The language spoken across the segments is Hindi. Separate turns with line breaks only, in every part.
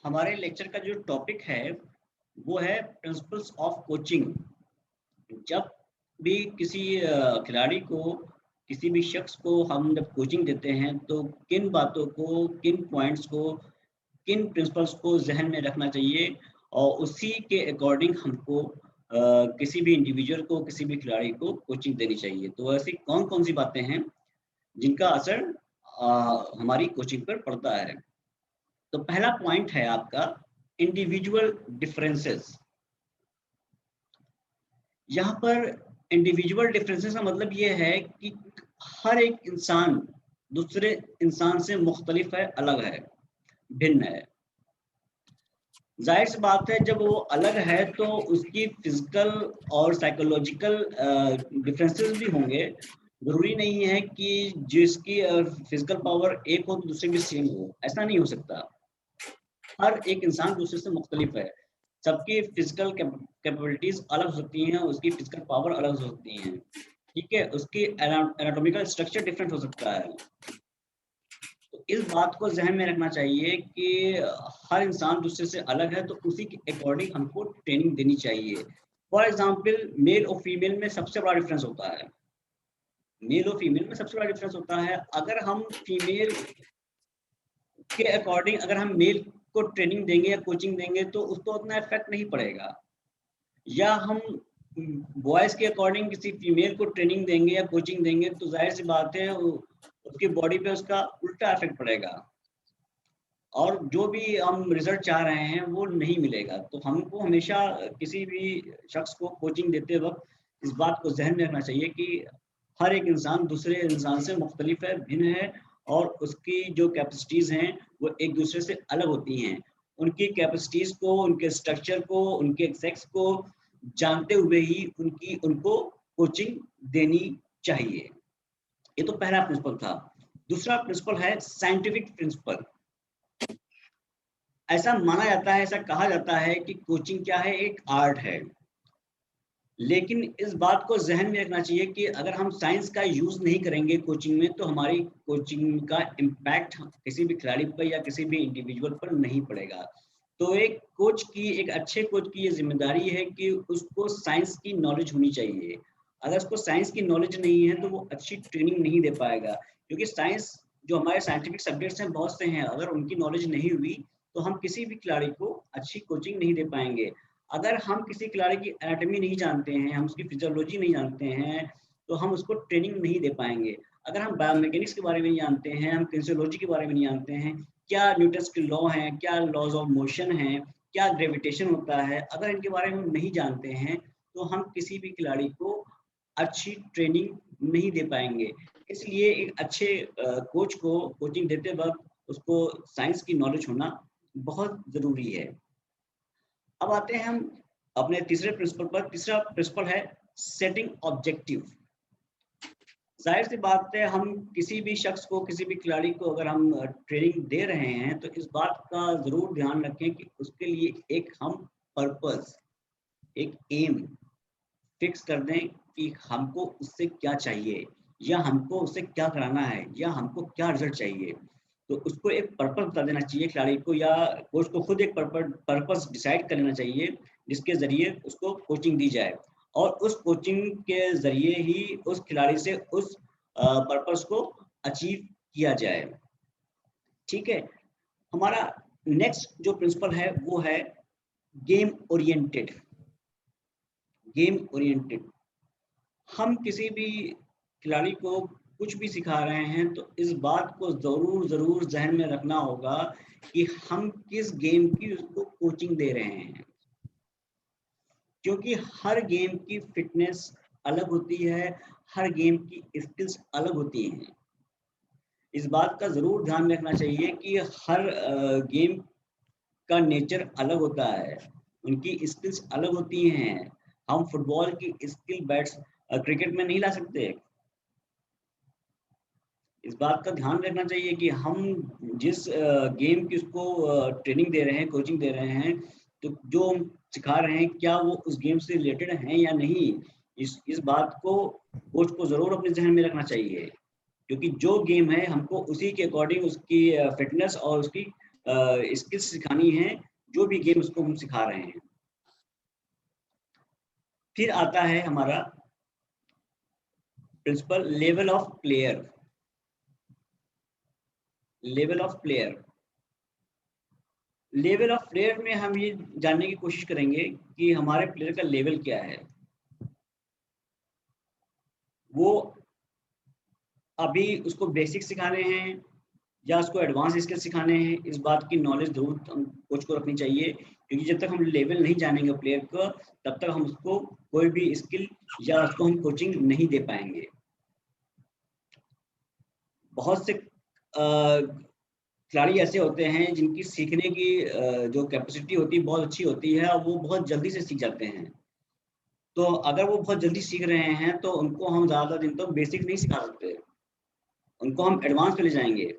हमारे लेक्चर का जो टॉपिक है वो है प्रिंसिपल्स ऑफ कोचिंग। जब भी किसी खिलाड़ी को, किसी भी शख्स को हम जब कोचिंग देते हैं तो किन बातों को, किन पॉइंट्स को, किन प्रिंसिपल्स को जहन में रखना चाहिए और उसी के अकॉर्डिंग हमको किसी भी इंडिविजुअल को, किसी भी खिलाड़ी को कोचिंग देनी चाहिए। तो ऐसी कौन कौन सी बातें हैं जिनका असर हमारी कोचिंग पर पड़ता है। तो पहला पॉइंट है आपका इंडिविजुअल डिफरेंसेस। यहाँ पर इंडिविजुअल डिफरेंसेस का मतलब ये है कि हर एक इंसान दूसरे इंसान से मुख्तलिफ है, अलग है, भिन्न है। जाहिर सी बात है, जब वो अलग है तो उसकी फिजिकल और साइकोलॉजिकल डिफरेंसेस भी होंगे। जरूरी नहीं है कि जिसकी फिजिकल पावर एक हो तो दूसरे भी सेम हो, ऐसा नहीं हो सकता। हर एक इंसान दूसरे से मुख्तलिफ है, सबकी फिजिकल कैपेबिलिटीज अलग हो सकती हैं, उसकी फिजिकल पावर अलग हो सकती हैं, ठीक है, उसकी एनाटॉमिकल स्ट्रक्चर डिफरेंट हो सकता है। तो इस बात को जहन में रखना चाहिए कि हर इंसान दूसरे से अलग है, तो उसी के अकॉर्डिंग हमको ट्रेनिंग देनी चाहिए। फॉर एग्जाम्पल, मेल और फीमेल में सबसे बड़ा डिफरेंस होता है। मेल और फीमेल में सबसे बड़ा डिफरेंस होता है। अगर हम फीमेल के अकॉर्डिंग अगर हम मेल को ट्रेनिंग देंगे या कोचिंग देंगे तो उसको उतना इफेक्ट नहीं पड़ेगा। या हम बॉयज के अकॉर्डिंग किसी फीमेल को ट्रेनिंग देंगे या कोचिंग देंगे तो जाहिर सी बात है उसकी बॉडी पे उसका उल्टा इफेक्ट पड़ेगा और जो भी हम रिजल्ट चाह रहे हैं वो नहीं मिलेगा। तो हमको हमेशा किसी भी शख्स को कोचिंग देते वक्त इस बात को जहन में रखना चाहिए कि हर एक इंसान दूसरे इंसान से मुख्तलिफ है, भिन्न है और उसकी जो कैपेसिटीज़ हैं वो एक दूसरे से अलग होती हैं। उनकी कैपेसिटीज़ को, उनके स्ट्रक्चर को, उनके सेक्स को जानते हुए ही उनको कोचिंग देनी चाहिए। ये तो पहला प्रिंसिपल था। दूसरा प्रिंसिपल है साइंटिफिक प्रिंसिपल। ऐसा माना जाता है, ऐसा कहा जाता है कि कोचिंग क्या है, एक आर्ट है। लेकिन इस बात को जहन में रखना चाहिए कि अगर हम साइंस का यूज नहीं करेंगे कोचिंग में तो हमारी कोचिंग का इम्पैक्ट किसी भी खिलाड़ी पर या किसी भी इंडिविजुअल पर नहीं पड़ेगा। तो एक कोच की, एक अच्छे कोच की ये जिम्मेदारी है कि उसको साइंस की नॉलेज होनी चाहिए। अगर उसको साइंस की नॉलेज नहीं है तो वो अच्छी ट्रेनिंग नहीं दे पाएगा, क्योंकि साइंस, जो हमारे साइंटिफिक सब्जेक्ट्स हैं बहुत से हैं, अगर उनकी नॉलेज नहीं हुई तो हम किसी भी खिलाड़ी को अच्छी कोचिंग नहीं दे पाएंगे। अगर हम किसी खिलाड़ी की एनाटॉमी नहीं जानते हैं, हम उसकी फिजियोलॉजी नहीं जानते हैं, तो हम उसको ट्रेनिंग नहीं दे पाएंगे। अगर हम बायोमैकेनिक्स के बारे में नहीं जानते हैं, हम फिजियोलॉजी के बारे में नहीं जानते हैं, क्या न्यूटन्स के लॉ हैं, क्या लॉज ऑफ मोशन हैं, क्या ग्रेविटेशन होता है, अगर इनके बारे में हम नहीं जानते हैं तो हम किसी भी खिलाड़ी को अच्छी ट्रेनिंग नहीं दे पाएंगे। इसलिए एक अच्छे कोच को कोचिंग देते वक्त उसको साइंस की नॉलेज होना बहुत ज़रूरी है। अब आते हैं हम अपने तीसरे प्रिंसिपल पर। तीसरा प्रिंसिपल है सेटिंग ऑब्जेक्टिव। जाहिर सी बात है, हम किसी भी शख्स को, किसी भी खिलाड़ी को अगर हम ट्रेनिंग दे रहे हैं तो इस बात का ज़रूर ध्यान रखें कि उसके लिए एक हम पर्पस, एक एम फिक्स कर दें कि हमको उससे क्या चाहिए या हमको उससे क्या कराना है या हमको क्या रिजल्ट चाहिए। तो उसको एक पर्पस बता देना चाहिए खिलाड़ी को, या कोच को खुद एक पर्पस डिसाइड कर लेना चाहिए जिसके ज़रिए उसको कोचिंग दी जाए और उस कोचिंग के ज़रिए ही उस खिलाड़ी से उस पर्पस को अचीव किया जाए। ठीक है, हमारा नेक्स्ट जो प्रिंसिपल है वो है गेम ओरिएंटेड। गेम ओरिएंटेड, हम किसी भी खिलाड़ी को कुछ भी सिखा रहे हैं तो इस बात को ज़रूर जहन में रखना होगा कि हम किस गेम की उसको कोचिंग दे रहे हैं, क्योंकि हर गेम की फिटनेस अलग होती है, हर गेम की स्किल्स अलग होती हैं। इस बात का ज़रूर ध्यान रखना चाहिए कि हर गेम का नेचर अलग होता है, उनकी स्किल्स अलग होती हैं। हम फुटबॉल की स्किल बैट्स क्रिकेट में नहीं ला सकते। इस बात का ध्यान रखना चाहिए कि हम जिस गेम की उसको ट्रेनिंग दे रहे हैं, कोचिंग दे रहे हैं, तो जो हम सिखा रहे हैं क्या वो उस गेम से रिलेटेड हैं या नहीं। इस बात को कोच को ज़रूर अपने जहन में रखना चाहिए, क्योंकि जो गेम है हमको उसी के अकॉर्डिंग उसकी फिटनेस और उसकी स्किल्स सिखानी है, जो भी गेम उसको हम सिखा रहे हैं। फिर आता है हमारा principle level of player. Level of player, level of player में हम ये जानने की कोशिश करेंगे कि हमारे प्लेयर का लेवल क्या है। वो अभी उसको बेसिक सिखाने हैं या उसको एडवांस स्किल सिखाने हैं, इस बात की नॉलेज जरूर कोच को रखनी चाहिए, क्योंकि जब तक हम लेवल नहीं जानेंगे प्लेयर का, तब तक हम उसको कोई भी स्किल या उसको हम कोचिंग नहीं दे पाएंगे। बहुत से खिलाड़ी ऐसे होते हैं जिनकी सीखने की जो कैपेसिटी होती है बहुत अच्छी होती है और वो बहुत जल्दी से सीख जाते हैं। तो अगर वो बहुत जल्दी सीख रहे हैं तो उनको हम ज़्यादा दिन तक बेसिक नहीं सिखा सकते, उनको हम एडवांस पे ले जाएंगे।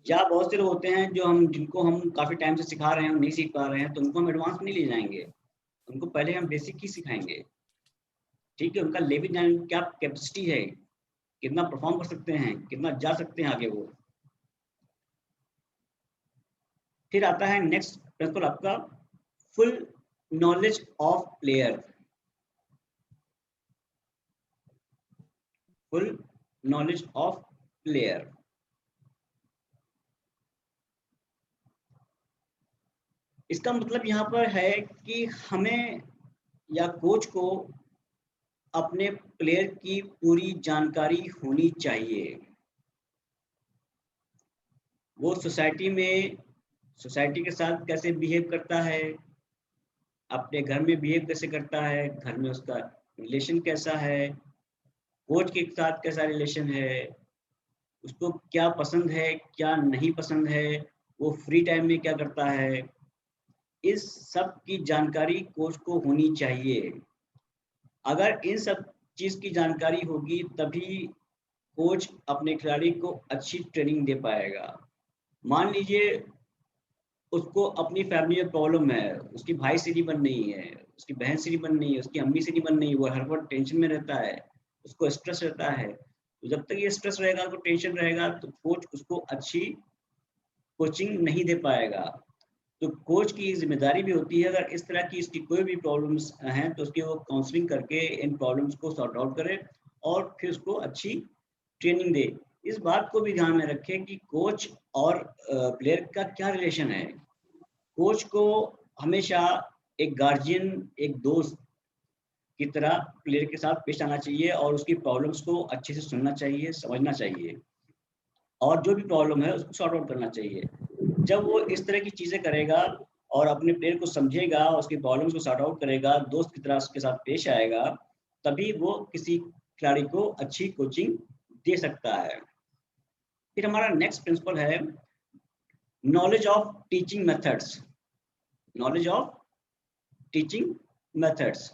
या बहुत से लोग होते हैं जो हम जिनको हम काफ़ी टाइम से सिखा रहे हैं, नहीं सीख पा रहे हैं, तो उनको हम एडवांस में नहीं ले जाएंगे, उनको पहले हम बेसिक ही सिखाएंगे। ठीक है, उनका लेवल जान क्या कैपेसिटी है, कितना परफॉर्म कर सकते हैं, कितना जा सकते हैं आगे वो। फिर आता है नेक्स्ट प्रिंसिपल आपका full knowledge of player. Full knowledge of player, इसका मतलब यहाँ पर है कि हमें या कोच को अपने प्लेयर की पूरी जानकारी होनी चाहिए। वो सोसाइटी के साथ कैसे बिहेव करता है, अपने घर में बिहेव कैसे करता है, घर में उसका रिलेशन कैसा है, कोच के साथ कैसा रिलेशन है, उसको क्या पसंद है क्या नहीं पसंद है, वो फ्री टाइम में क्या करता है, इस सब की जानकारी कोच को होनी चाहिए। अगर इन सब चीज़ की जानकारी होगी तभी कोच अपने खिलाड़ी को अच्छी ट्रेनिंग दे पाएगा। मान लीजिए उसको अपनी फैमिली में प्रॉब्लम है, उसकी भाई से नहीं बन रही है, उसकी बहन से नहीं बन रही है, उसकी अम्मी से नहीं बन रही है, वो हर वक्त टेंशन में रहता है, उसको स्ट्रेस रहता है। तो जब तक ये स्ट्रेस रहेगा, उसको टेंशन रहेगा, तो कोच उसको अच्छी कोचिंग नहीं दे पाएगा। तो कोच की जिम्मेदारी भी होती है, अगर इस तरह की इसकी कोई भी प्रॉब्लम्स हैं तो उसकी वो काउंसलिंग करके इन प्रॉब्लम्स को सॉर्ट आउट करे और फिर उसको अच्छी ट्रेनिंग दे। इस बात को भी ध्यान में रखें कि कोच और प्लेयर का क्या रिलेशन है। कोच को हमेशा एक गार्जियन, एक दोस्त की तरह प्लेयर के साथ पेश आना चाहिए और उसकी प्रॉब्लम्स को अच्छे से सुनना चाहिए, समझना चाहिए और जो भी प्रॉब्लम है उसको सॉर्ट आउट करना चाहिए। जब वो इस तरह की चीज़ें करेगा और अपने प्लेयर को समझेगा, उसकी प्रॉब्लम्स को सॉर्ट आउट करेगा, दोस्त की तरह उसके साथ पेश आएगा, तभी वो किसी खिलाड़ी को अच्छी कोचिंग दे सकता है। फिर हमारा नेक्स्ट प्रिंसिपल है knowledge of teaching methods. Knowledge of teaching methods,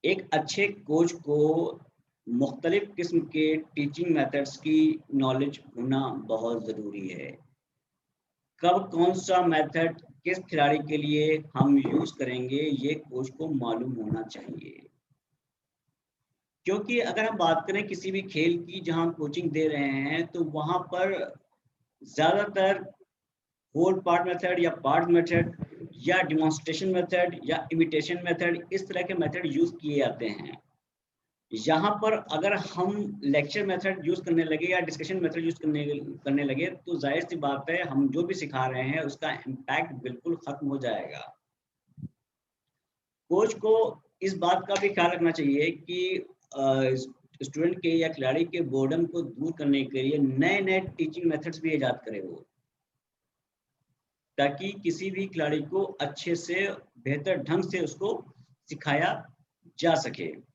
एक अच्छे कोच को मुख्तलिफ किस्म के टीचिंग मेथड्स की नॉलेज होना बहुत ज़रूरी है। कब कौन सा मेथड किस खिलाड़ी के लिए हम यूज करेंगे ये कोच को मालूम होना चाहिए। क्योंकि अगर हम बात करें किसी भी खेल की जहां कोचिंग दे रहे हैं तो वहां पर ज्यादातर होल पार्ट मेथड या पार्ट मेथड या डिमॉन्स्ट्रेशन मेथड या इमिटेशन मेथड, इस तरह के मेथड यूज किए जाते हैं। यहाँ पर अगर हम लेक्चर मेथड यूज करने लगे या डिस्कशन मेथड यूज करने लगे तो जाहिर सी बात है हम जो भी सिखा रहे हैं उसका इम्पैक्ट बिल्कुल खत्म हो जाएगा। कोच को इस बात का भी ख्याल रखना चाहिए कि स्टूडेंट के या खिलाड़ी के बोर्डम को दूर करने के लिए नए नए टीचिंग मेथड्स भी ईजाद करे वो, ताकि किसी भी खिलाड़ी को अच्छे से बेहतर ढंग से उसको सिखाया जा सके।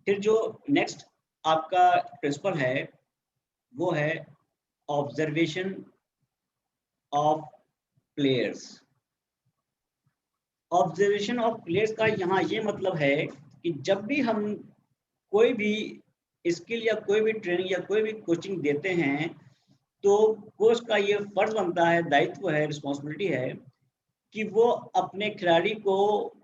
फिर जो नेक्स्ट आपका प्रिंसिपल है वो है observation of players. Observation of players का यहाँ ये मतलब है कि जब भी हम कोई भी स्किल या कोई भी ट्रेनिंग या कोई भी कोचिंग देते हैं तो कोच का ये फर्ज बनता है, दायित्व है, रिस्पॉन्सिबिलिटी है कि वो अपने खिलाड़ी को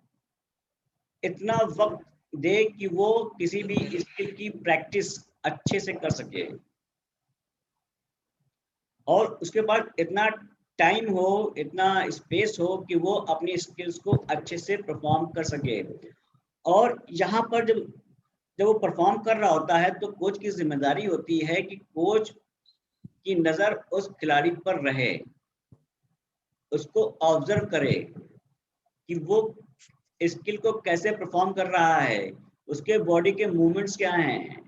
इतना वक्त दे कि वो किसी भी स्किल की प्रैक्टिस अच्छे से कर सके। और उसके बाद इतना टाइम हो, इतना स्पेस हो कि वो अपनी स्किल्स को अच्छे से परफॉर्म कर सके। और यहाँ पर जब जब वो परफॉर्म कर रहा होता है तो कोच की जिम्मेदारी होती है कि कोच की नज़र उस खिलाड़ी पर रहे, उसको ऑब्जर्व करे कि वो स्किल को कैसे परफॉर्म कर रहा है, उसके बॉडी के मूवमेंट्स क्या हैं।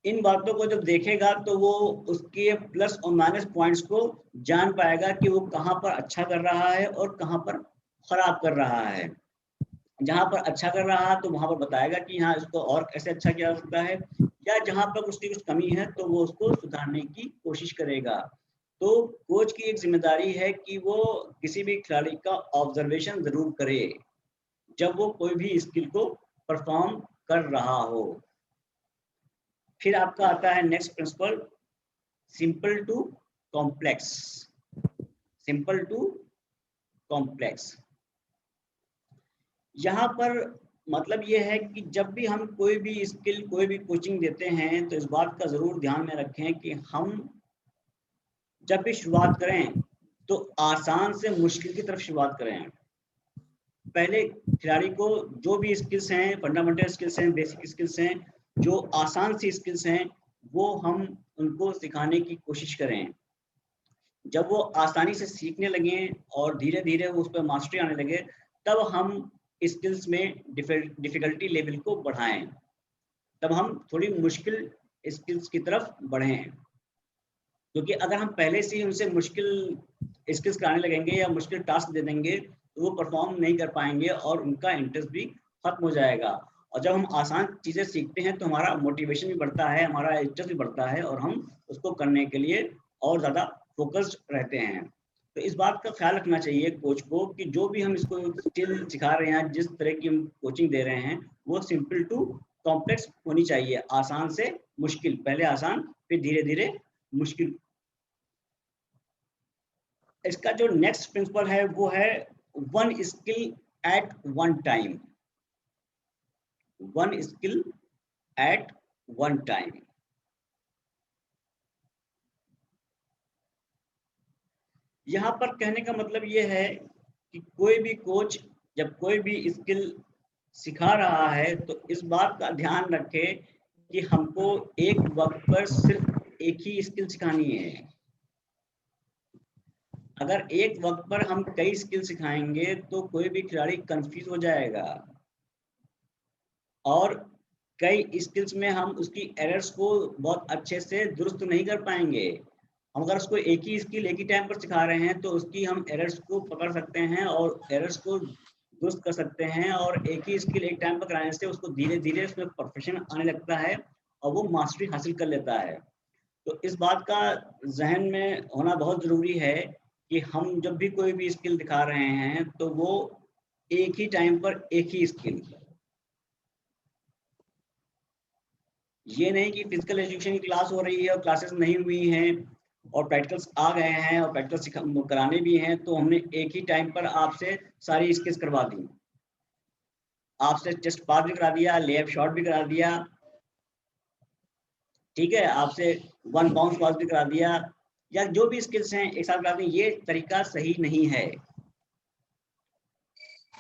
इन बातों को जब देखेगा तो वो उसके प्लस और माइनस पॉइंट्स को जान पाएगा कि वो कहाँ पर अच्छा कर रहा है और कहाँ पर खराब कर रहा है। जहाँ पर अच्छा कर रहा है तो वहाँ पर बताएगा कि हाँ इसको और कैसे अच्छा किया जा सकता है, या जहाँ पर उसकी कुछ कमी है तो वो उसको सुधारने की कोशिश करेगा। तो कोच की एक जिम्मेदारी है कि वो किसी भी खिलाड़ी का ऑब्जर्वेशन जरूर करे जब वो कोई भी स्किल को परफॉर्म कर रहा हो। फिर आपका आता है next principle, simple to complex. Simple to complex, यहाँ पर मतलब ये है कि जब भी हम कोई भी स्किल, कोई भी कोचिंग देते हैं तो इस बात का जरूर ध्यान में रखें कि हम जब भी शुरुआत करें तो आसान से मुश्किल की तरफ शुरुआत करें। पहले खिलाड़ी को जो भी स्किल्स हैं, फंडामेंटल स्किल्स हैं, बेसिक स्किल्स हैं, जो आसान सी स्किल्स हैं, वो हम उनको सिखाने की कोशिश करें। जब वो आसानी से सीखने लगे और धीरे धीरे उस पर मास्टरी आने लगे, तब हम स्किल्स में डिफिकल्टी लेवल को बढ़ाएं, तब हम थोड़ी मुश्किल स्किल्स की तरफ बढ़ें। क्योंकि अगर हम पहले से ही उनसे मुश्किल स्किल्स कराने लगेंगे या मुश्किल टास्क दे देंगे तो वो परफॉर्म नहीं कर पाएंगे और उनका इंटरेस्ट भी खत्म हो जाएगा। और जब हम आसान चीज़ें सीखते हैं तो हमारा मोटिवेशन भी बढ़ता है, हमारा इंटरेस्ट भी बढ़ता है और हम उसको करने के लिए और ज़्यादा फोकस्ड रहते हैं। तो इस बात का ख्याल रखना चाहिए कोच को कि जो भी हम इसको स्किल सिखा रहे हैं, जिस तरह की हम कोचिंग दे रहे हैं, वो सिंपल टू कॉम्प्लेक्स होनी चाहिए। आसान से मुश्किल, पहले आसान फिर धीरे धीरे मुश्किल। इसका जो नेक्स्ट प्रिंसिपल है वो है one skill eight one time. One skill eight one time, यहाँ पर कहने का मतलब ये है कि कोई भी कोच जब कोई भी स्किल सिखा रहा है तो इस बात का ध्यान रखे कि हमको एक वक्त पर सिर्फ एक ही स्किल सिखानी है। अगर एक वक्त पर हम कई स्किल सिखाएंगे तो कोई भी खिलाड़ी कंफ्यूज हो जाएगा और कई स्किल्स में हम उसकी एरर्स को बहुत अच्छे से दुरुस्त नहीं कर पाएंगे। हम अगर उसको एक ही स्किल एक ही टाइम पर सिखा रहे हैं तो उसकी हम एरर्स को पकड़ सकते हैं और एरर्स को दुरुस्त कर सकते हैं, और एक ही स्किल एक टाइम पर कराने से उसको धीरे धीरे उसमें परफेक्शन आने लगता है और वो मास्टरी हासिल कर लेता है। तो इस बात का जहन में होना बहुत ज़रूरी है कि हम जब भी कोई भी स्किल दिखा रहे हैं तो वो एक ही टाइम पर एक ही स्किल। ये नहीं कि फिजिकल एजुकेशन की क्लास हो रही है और क्लासेस नहीं हुई हैं और प्रैक्टिकल्स आ गए हैं और प्रैक्टिकल्स कराने भी हैं तो हमने एक ही टाइम पर आपसे सारी स्किल्स करवा दी, आपसे चेस्ट पास भी करा दिया, लेफ्ट शॉट भी करा दिया, ठीक है, आपसे वन बाउंस पास भी करा दिया, या जो भी स्किल्स हैं एक साथ करा दी। ये तरीका सही नहीं है।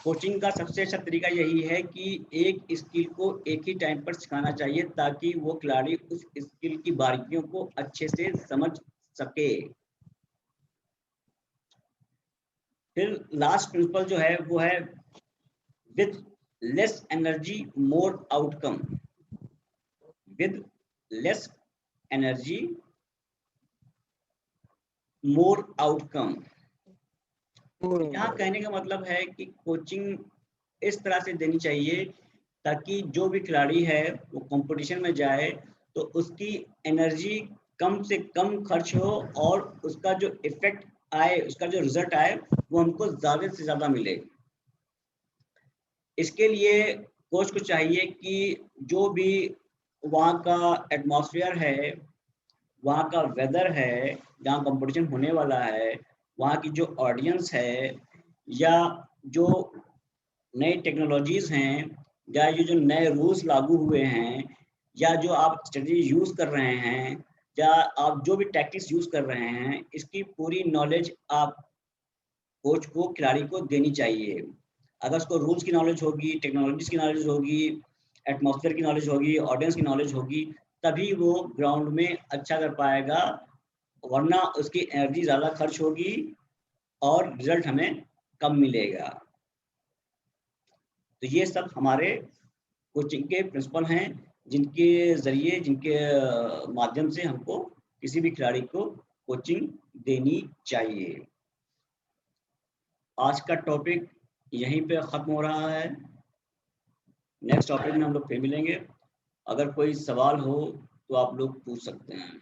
कोचिंग का सबसे अच्छा तरीका यही है कि एक स्किल को एक ही टाइम पर सिखाना चाहिए ताकि वो खिलाड़ी उस स्किल की बारीकियों को अच्छे से समझ सके। फिर लास्ट प्रिंसिपल जो है वो है with less energy more outcome. With less energy more outcome. यहाँ कहने का मतलब है कि कोचिंग इस तरह से देनी चाहिए ताकि जो भी खिलाड़ी है वो कंपटीशन में जाए तो उसकी एनर्जी कम से कम खर्च हो और उसका जो इफेक्ट आए, उसका जो रिजल्ट आए वो हमको ज़्यादा से ज़्यादा मिले। इसके लिए कोच को चाहिए कि जो भी वहाँ का एटमॉस्फेयर है, वहाँ का वेदर है, जहाँ कंपटीशन होने वाला है, वहाँ की जो ऑडियंस है, या जो नई टेक्नोलॉजीज़ हैं, या ये जो नए रूल्स लागू हुए हैं, या जो आप स्ट्रेटजी यूज़ कर रहे हैं, या आप जो भी टैक्टिक्स यूज कर रहे हैं, इसकी पूरी नॉलेज आप कोच को, खिलाड़ी को देनी चाहिए। अगर उसको रूल्स की नॉलेज होगी, टेक्नोलॉजीज की नॉलेज होगी, एटमॉस्फेयर की नॉलेज होगी, ऑडियंस की नॉलेज होगी, तभी वो ग्राउंड में अच्छा कर पाएगा, वरना उसकी एनर्जी ज़्यादा खर्च होगी और रिजल्ट हमें कम मिलेगा। तो ये सब हमारे कोचिंग के प्रिंसिपल हैं, जिनके ज़रिए, जिनके माध्यम से हमको किसी भी खिलाड़ी को कोचिंग देनी चाहिए। आज का टॉपिक यहीं पे ख़त्म हो रहा है। नेक्स्ट टॉपिक में हम लोग फिर मिलेंगे। अगर कोई सवाल हो तो आप लोग पूछ सकते हैं।